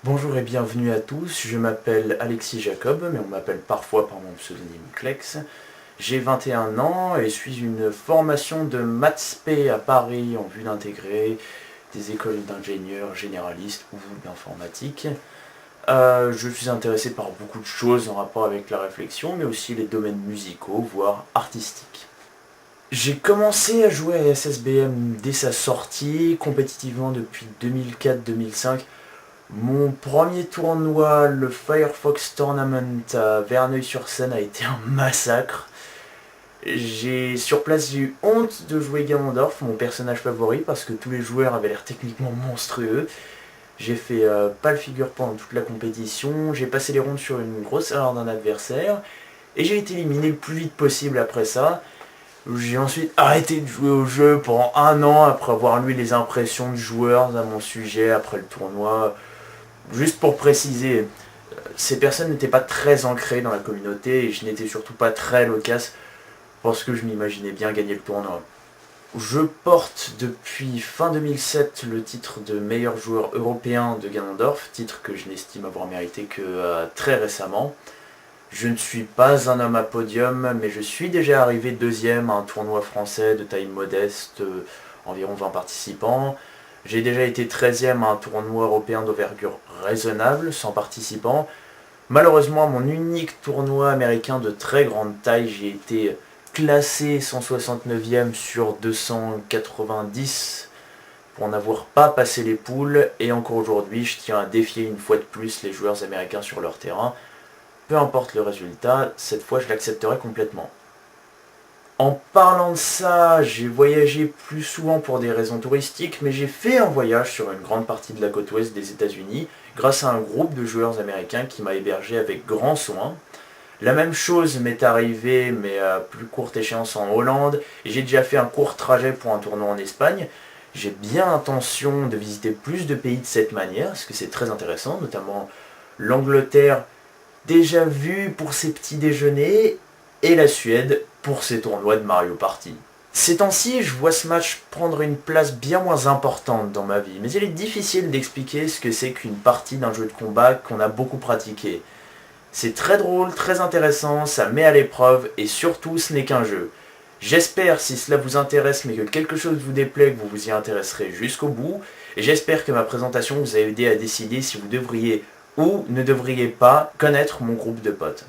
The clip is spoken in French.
Bonjour et bienvenue à tous, je m'appelle Alexis Jacob, mais on m'appelle parfois par mon pseudonyme Klex. J'ai 21 ans et suis une formation de maths P à Paris en vue d'intégrer des écoles d'ingénieurs généralistes ou d'informatique. Je suis intéressé par beaucoup de choses en rapport avec la réflexion, mais aussi les domaines musicaux, voire artistiques. J'ai commencé à jouer à SSBM dès sa sortie, compétitivement depuis 2004-2005. Mon premier tournoi, le Firefox Tournament à Verneuil-sur-Seine, a été un massacre. Sur place, j'ai eu honte de jouer Ganondorf, mon personnage favori, parce que tous les joueurs avaient l'air techniquement monstrueux. J'ai fait pas le figure pendant toute la compétition, j'ai passé les rondes sur une grosse erreur d'un adversaire, et j'ai été éliminé le plus vite possible après ça. J'ai ensuite arrêté de jouer au jeu pendant un an après avoir lu les impressions de joueurs à mon sujet après le tournoi. Juste pour préciser, ces personnes n'étaient pas très ancrées dans la communauté et je n'étais surtout pas très loquace parce que je m'imaginais bien gagner le tournoi. Je porte depuis fin 2007 le titre de meilleur joueur européen de Ganondorf, titre que je n'estime avoir mérité que très récemment. Je ne suis pas un homme à podium, mais je suis déjà arrivé deuxième à un tournoi français de taille modeste, environ 20 participants. J'ai déjà été 13e à un tournoi européen d'envergure raisonnable, sans participants. Malheureusement, à mon unique tournoi américain de très grande taille, j'ai été classé 169e sur 290 pour n'avoir pas passé les poules. Et encore aujourd'hui, je tiens à défier une fois de plus les joueurs américains sur leur terrain. Peu importe le résultat, cette fois je l'accepterai complètement. En parlant de ça, j'ai voyagé plus souvent pour des raisons touristiques, mais j'ai fait un voyage sur une grande partie de la côte ouest des États-Unis grâce à un groupe de joueurs américains qui m'a hébergé avec grand soin. La même chose m'est arrivée, mais à plus courte échéance en Hollande, et j'ai déjà fait un court trajet pour un tournoi en Espagne. J'ai bien l'intention de visiter plus de pays de cette manière, parce que c'est très intéressant, notamment l'Angleterre, déjà vu pour ses petits déjeuners, et la Suède pour ses tournois de Mario Party. Ces temps-ci, je vois ce match prendre une place bien moins importante dans ma vie, mais il est difficile d'expliquer ce que c'est qu'une partie d'un jeu de combat qu'on a beaucoup pratiqué. C'est très drôle, très intéressant, ça met à l'épreuve, et surtout ce n'est qu'un jeu. J'espère, si cela vous intéresse mais que quelque chose vous déplaît, que vous vous y intéresserez jusqu'au bout, et j'espère que ma présentation vous a aidé à décider si vous devriez ou ne devriez pas connaître mon groupe de potes.